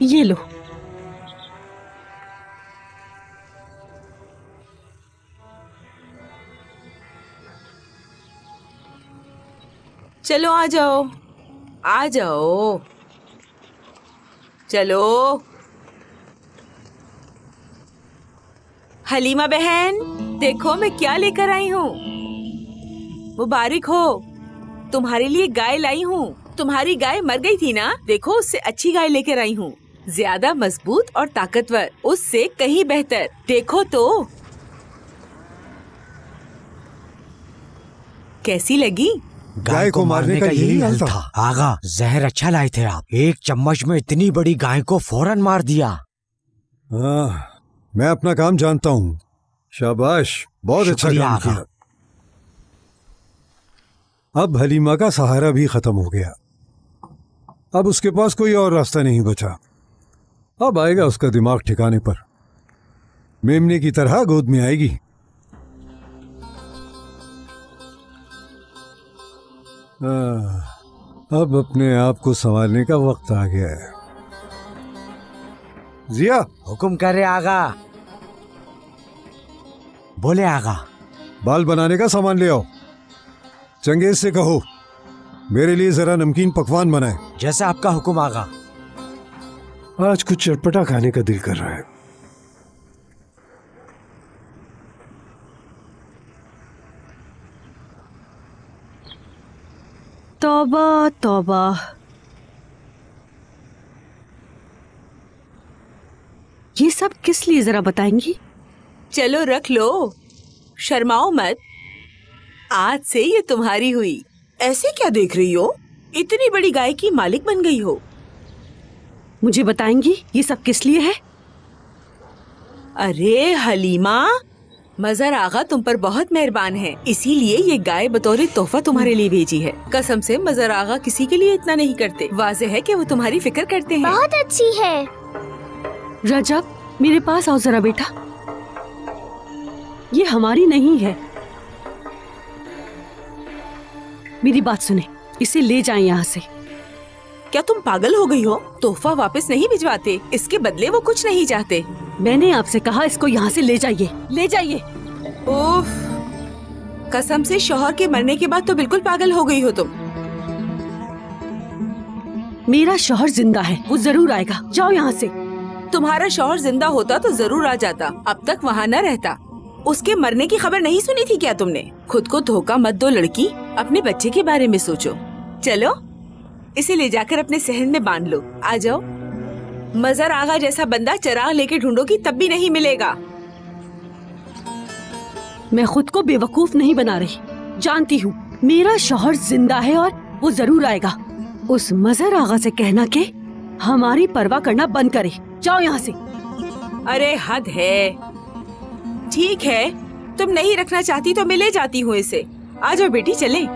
ये लो। चलो आ जाओ, आ जाओ, चलो। हलीमा बहन, देखो मैं क्या लेकर आई हूँ। मुबारक हो, तुम्हारे लिए गाय लाई हूँ। तुम्हारी गाय मर गई थी ना, देखो उससे अच्छी गाय लेकर आई हूँ, ज्यादा मजबूत और ताकतवर, उससे कहीं बेहतर। देखो तो कैसी लगी? गाय को मारने का यही हल था। आगा, जहर अच्छा लाए थे आप। एक चम्मच में इतनी बड़ी गाय को फौरन मार दिया। मैं अपना काम जानता हूँ। शाबाश, बहुत अच्छा काम किया। अब हलीमा का सहारा भी खत्म हो गया। अब उसके पास कोई और रास्ता नहीं बचा। अब आएगा उसका दिमाग ठिकाने पर। मेमने की तरह गोद में आएगी। अब अपने आप को संभालने का वक्त आ गया है। जिया, हुक्म करे आगा। बोले आगा। बाल बनाने का सामान ले आओ। चंगेज से कहो मेरे लिए जरा नमकीन पकवान बनाए। जैसा आपका हुक्म आगा। आज कुछ चटपटा खाने का दिल कर रहा है। तौबा तौबा, ये सब किस लिए जरा बताएंगी? चलो रख लो, शर्माओ मत। आज से ये तुम्हारी हुई। ऐसे क्या देख रही हो? इतनी बड़ी गाय की मालिक बन गई हो। मुझे बताएंगी ये सब किस लिए है? अरे हलीमा, मजहर आगा तुम पर बहुत मेहरबान है, इसीलिए ये गाय बतौर तोहफा तुम्हारे लिए भेजी है। कसम से मजहर आगा किसी के लिए इतना नहीं करते। वाज़ेह है कि वो तुम्हारी फिक्र करते हैं। बहुत अच्छी है। रजब, मेरे पास आओ जरा बेटा। ये हमारी नहीं है। मेरी बात सुने, इसे ले जाएं यहाँ से। क्या तुम पागल हो गई हो? तोहफा वापस नहीं भिजवाते, इसके बदले वो कुछ नहीं चाहते। मैंने आपसे कहा इसको यहाँ से ले जाइए, ले जाइए। उफ, कसम से शौहर के मरने के बाद तो बिल्कुल पागल हो गई हो तुम। मेरा शौहर जिंदा है, वो जरूर आएगा। जाओ यहाँ से। तुम्हारा शौहर जिंदा होता तो जरूर आ जाता, अब तक वहाँ न रहता। उसके मरने की खबर नहीं सुनी थी क्या तुमने? खुद को धोखा मत दो लड़की, अपने बच्चे के बारे में सोचो। चलो इसे ले जाकर अपने सहन में बांध लो। आ जाओ। मजहर आगा जैसा बंदा चिराग लेके ढूंढोगी तब भी नहीं मिलेगा। मैं खुद को बेवकूफ नहीं बना रही, जानती हूँ मेरा शौहर जिंदा है और वो जरूर आएगा। उस मजहर आगा से कहना कि हमारी परवाह करना बंद करे। जाओ यहाँ से। अरे हद है। ठीक है, तुम नहीं रखना चाहती तो मैं ले जाती हूँ इसे। आ जाओ बेटी, चले।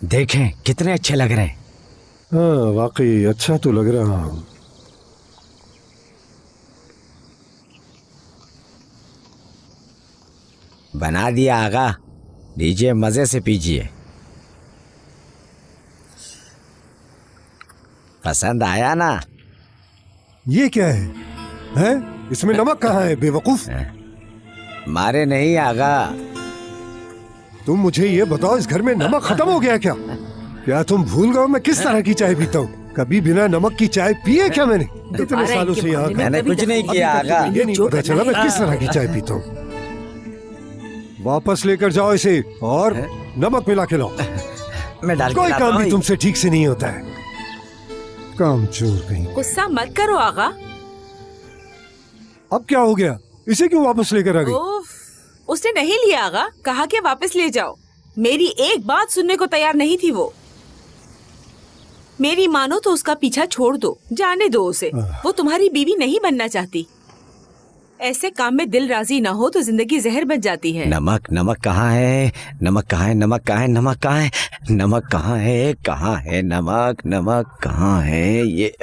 देखें कितने अच्छे लग रहे हैं। हाँ, वाकई अच्छा तो लग रहा हूँ। बना दिया आगा, लीजिए मजे से पीजिए। पसंद आया ना? ये क्या है? हैं? इसमें नमक कहाँ है बेवकूफ? मारे नहीं आगा। तुम मुझे ये बताओ, इस घर में नमक खत्म हो गया क्या? क्या तुम भूल गए मैं किस तरह की चाय पीता हूँ? कभी बिना नमक की चाय पी है क्या मैंने? इतने सालों से यहाँ मैंने कुछ नहीं किया आगा। ये नहीं पता चला मैं किस तरह की चाय पीता हूँ। वापस लेकर जाओ इसे और नमक मिला के लाओ। मैं डाल कोई काम भी तुमसे ठीक से नहीं होता है। काम चोर कहीं। गुस्सा मत करो आगा। अब क्या हो गया? इसे क्यों वापस लेकर आ गई? उसने नहीं लिया आगा, कहा कि वापस ले जाओ। मेरी एक बात सुनने को तैयार नहीं थी वो। मेरी मानो तो उसका पीछा छोड़ दो, जाने दो उसे। वो तुम्हारी बीवी नहीं बनना चाहती। ऐसे काम में दिल राजी ना हो तो जिंदगी जहर बन जाती है। नमक नमक कहाँ है? नमक कहाँ है? नमक कहाँ है? नमक कहाँ है? नमक कहाँ है? कहाँ है नमक? नमक कहाँ है? ये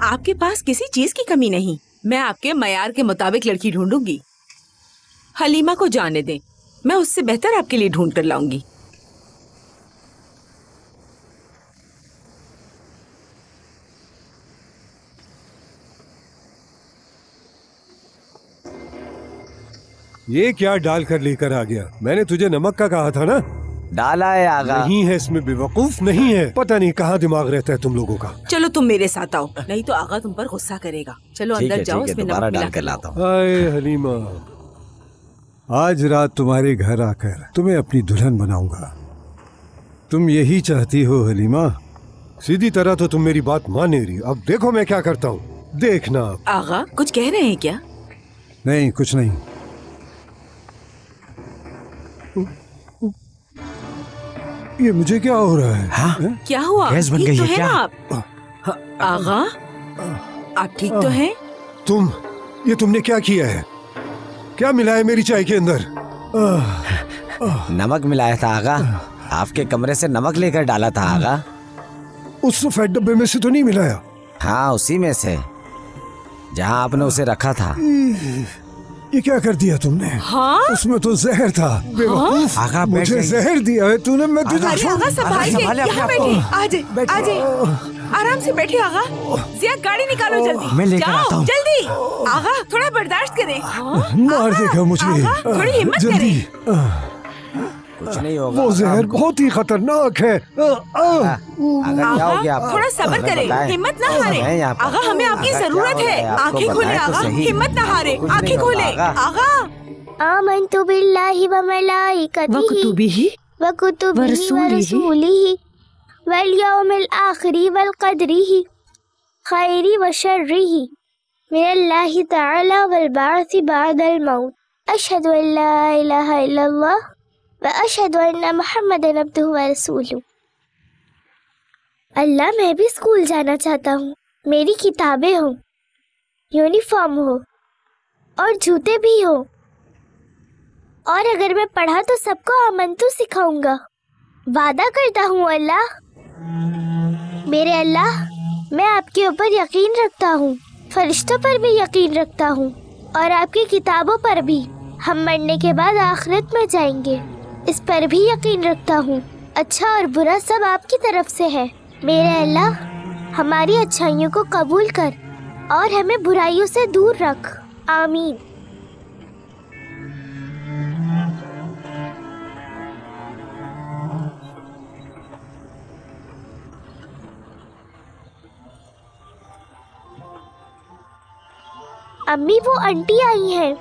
आपके पास किसी चीज की कमी नहीं। मैं आपके मयार के मुताबिक लड़की ढूंढूंगी। हलीमा को जाने दें, मैं उससे बेहतर आपके लिए ढूंढ कर लाऊंगी। ये क्या डाल कर लेकर आ गया? मैंने तुझे नमक का कहा था ना। डाला है आगा। नहीं है इसमें, बेवकूफ नहीं है। पता नहीं कहाँ दिमाग रहता है तुम लोगों का। चलो तुम मेरे साथ आओ, नहीं तो आगा तुम पर गुस्सा करेगा। चलो अंदर जाओ, इसमें दोबारा नमक डाल मिला कर कर लाता लाओ। हूँ। आए हलीमा, आज रात तुम्हारे घर आकर तुम्हें अपनी दुल्हन बनाऊंगा। तुम यही चाहती हो हलीमा? सीधी तरह तो तुम मेरी बात मान नहीं रही। अब देखो मैं क्या करता हूँ, देखना। आगा कुछ कह रहे हैं क्या? नहीं, कुछ नहीं। ये मुझे क्या हो रहा है? हाँ? क्या हुआ? गैस बन ठीक गई तो है है क्या? ना आप? आगा आप ठीक तो हैं? ये तुमने क्या किया है? क्या मिला है मेरी चाय के अंदर? नमक मिलाया था आगा। आपके कमरे से नमक लेकर डाला था आगा। उस सफेद डब्बे में से तो नहीं मिलाया? हाँ, उसी में से, जहाँ आपने उसे रखा था। ये क्या कर दिया तुमने? हाँ? उसमें तो जहर था। बेवकूफ, आगा, बैठ मुझे जाइए। जहर दिया है तूने। मैं तुझे अरे आगा संभाल के, यहाँ बैठे। आजे आराम से बैठे आगा। जिया गाड़ी निकालो जल्दी। मैं लेकर आता जाओ हूँ। जल्दी। आगा थोड़ा बर्दाश्त करें। मार देगा मुझे। आगा, थोड़ी हिम्मत जल्दी। कुछ नहीं होगा। वो जहर बहुत ही खतरनाक है। आगा क्या हो गया आपको? थोड़ा सब्र हमें करें, बताएं। हिम्मत ना मैं हारे। यहाँ पर। आगा हमें आपकी आगा, क्या जरूरत हो रहा है। है? आपको आंखें खोले बताएं तो आगा, सही। हिम्मत ना हारे। कुछ नहीं आंखें होगा, खोले आगा। आगा। आमन्तु बिल्लाहि व मलाइकतिहि वकुतुबिही व कुतुबिहि व रसूलिहि वल यौमिल आखिरि वल क़द्रिहि खैरि व शर्रिहि मिनल्लाहि तआला वल बाअसी बअदल मौत। अशहदु अन ला इलाहा इल्लल्लाह व अशहदु अन्ना मुहम्मदन अब्दुहु व रसूलुहु। अल्लाह, मैं भी स्कूल जाना चाहता हूँ। मेरी किताबें हो, यूनिफॉर्म हो और जूते भी हो। और अगर मैं पढ़ा तो सबको आमंतु सिखाऊंगा। वादा करता हूँ अल्लाह। मेरे अल्लाह, मैं आपके ऊपर यकीन रखता हूँ, फरिश्तों पर भी यकीन रखता हूँ और आपकी किताबों पर भी। हम मरने के बाद आखिरत में जाएंगे, इस पर भी यकीन रखता हूँ। अच्छा और बुरा सब आपकी तरफ से है। मेरे अल्लाह, हमारी अच्छाइयों को कबूल कर और हमें बुराइयों से दूर रख। आमीन। अम्मी, वो आंटी आई हैं।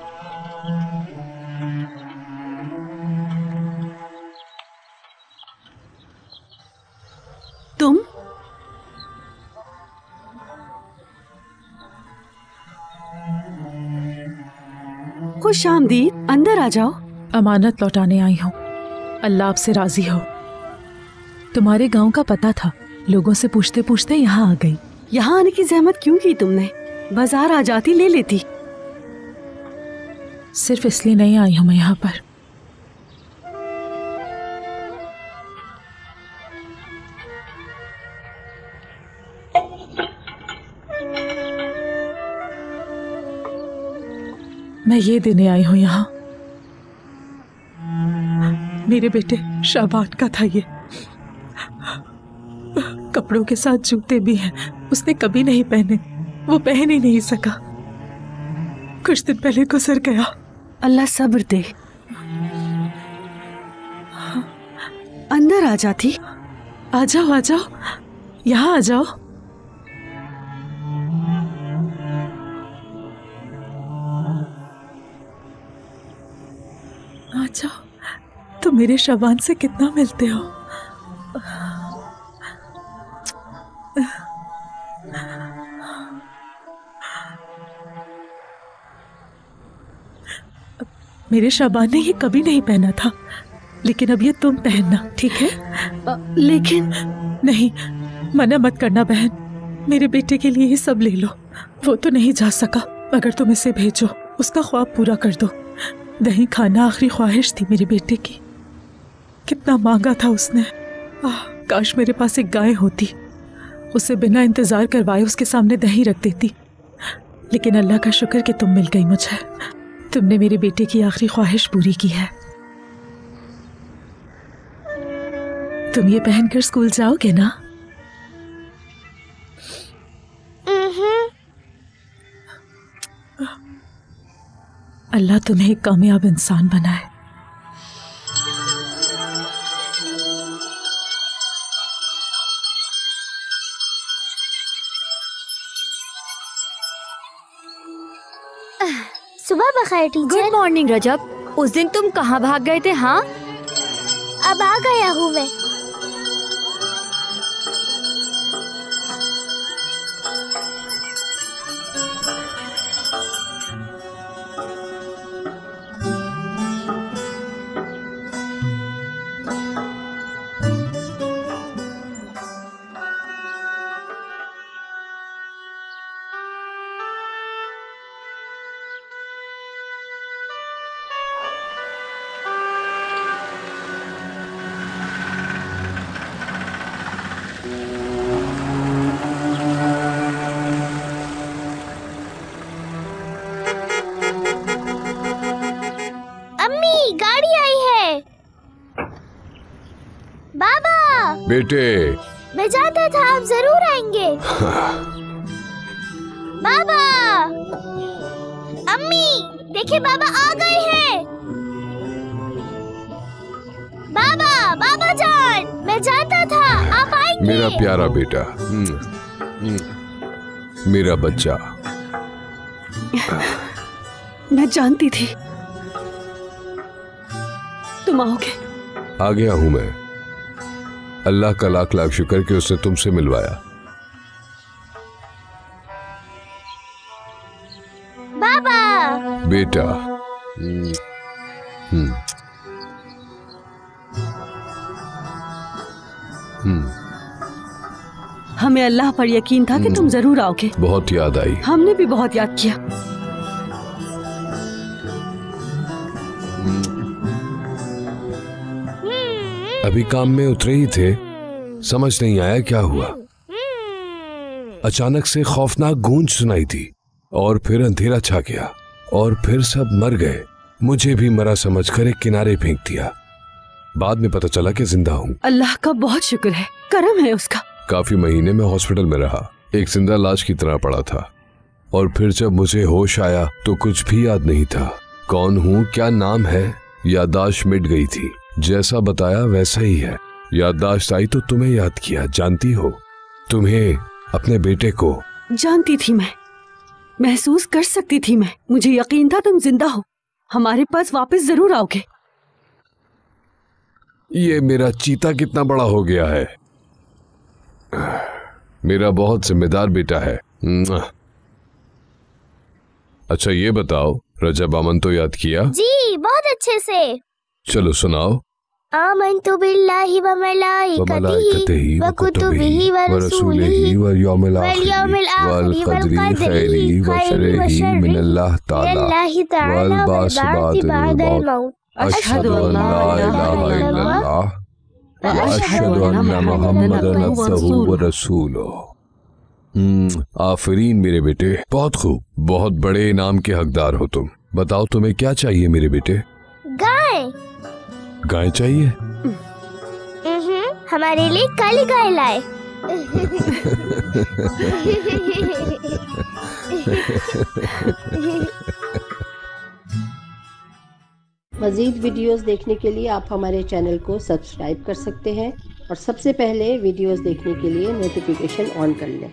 तुम? खुश आमदीद, अंदर आ जाओ। अमानत लौटाने आई हूँ। अल्लाह आपसे राजी हो। तुम्हारे गांव का पता था, लोगों से पूछते पूछते यहाँ आ गई। यहाँ आने की जहमत क्यों की तुमने? बाजार आ जाती, ले लेती। सिर्फ इसलिए नहीं आई हूँ मैं यहाँ पर। मैं ये देने आई हूँ यहाँ। मेरे बेटे शाबान का था ये। कपड़ों के साथ जूते भी हैं, उसने कभी नहीं पहने, वो पहन ही नहीं सका। कुछ दिन पहले गुजर गया। अल्लाह सब्र दे। अंदर आ जाती। आ जाओ, आ जाओ, यहाँ आ जाओ। आ जाओ। तुम मेरे शबान से कितना मिलते हो। मेरे शाबान ने ये कभी नहीं पहना था, लेकिन अब ये तुम पहनना, ठीक है? लेकिन नहीं, मना मत करना बहन। मेरे बेटे के लिए ये सब ले लो। वो तो नहीं जा सका, मगर तुम इसे भेजो, उसका ख्वाब पूरा कर दो। दही खाना आखिरी ख्वाहिश थी मेरे बेटे की। कितना मांगा था उसने। काश मेरे पास एक गाय होती, उसे बिना इंतजार करवाए उसके सामने दही रख देती। लेकिन अल्लाह का शुक्र कि तुम मिल गई मुझे। तुमने मेरे बेटे की आखिरी ख्वाहिश पूरी की है। तुम ये पहनकर स्कूल जाओगे ना? अल्लाह तुम्हें एक कामयाब इंसान बनाए। सुबह बखैर टीचर। गुड मॉर्निंग रजब। उस दिन तुम कहाँ भाग गए थे? हाँ, अब आ गया हूँ मैं। बेटे, मैं जानता था आप जरूर आएंगे। बाबा, अम्मी, देखिए बाबा आ गए हैं। बाबा, बाबा जान, मैं जानता था आप आएंगे। मेरा प्यारा बेटा, मेरा बच्चा। मैं जानती थी तुम आओगे। आ गया हूं मैं। अल्लाह का लाख लाख शुक्र कि उसने तुमसे मिलवाया। बाबा, बेटा, हमें अल्लाह पर यकीन था कि तुम जरूर आओगे। बहुत याद आई। हमने भी बहुत याद किया। अभी काम में उतरे ही थे, समझ नहीं आया क्या हुआ। अचानक से खौफनाक गूंज सुनाई दी और फिर अंधेरा छा गया और फिर सब मर गए। मुझे भी मरा समझकर एक किनारे फेंक दिया। बाद में पता चला कि जिंदा हूँ। अल्लाह का बहुत शुक्र है, करम है उसका। काफी महीने में हॉस्पिटल में रहा, एक जिंदा लाश की तरह पड़ा था। और फिर जब मुझे होश आया तो कुछ भी याद नहीं था। कौन हूँ, क्या नाम है, याददाश्त मिट गई थी। जैसा बताया वैसा ही है। याददाश्त आई तो तुम्हें याद किया। जानती हो, तुम्हें, अपने बेटे को। जानती थी मैं, महसूस कर सकती थी मैं। मुझे यकीन था तुम जिंदा हो, हमारे पास वापस जरूर आओगे। ये मेरा चीता कितना बड़ा हो गया है। मेरा बहुत जिम्मेदार बेटा है। अच्छा ये बताओ, रजब अमन तो याद किया? जी, बहुत अच्छे से। चलो सुनाओ। आमन्तु बिल्लाहि व मलाइकतिहि व कुतुबिहि व रसूलिहि व यौमिल आखिरि वल क़द्रि खैरिहि व शर्रिहि मिनल्लाहि तआला वल बाअस बअदल मौत। अशहदु अल्ला इलाहा इल्लल्लाह व अशहदु अन्ना मुहम्मदन अब्दुहु व रसूलुहु। आफरीन मेरे बेटे, बहुत खूब। बहुत बड़े इनाम के हकदार हो तुम। बताओ तुम्हें क्या चाहिए मेरे बेटे? गाय। गाय चाहिए? हमारे लिए काली गाय लाए। मज़ीद वीडियोस देखने के लिए आप हमारे चैनल को सब्सक्राइब कर सकते हैं और सबसे पहले वीडियोस देखने के लिए नोटिफिकेशन ऑन कर लें।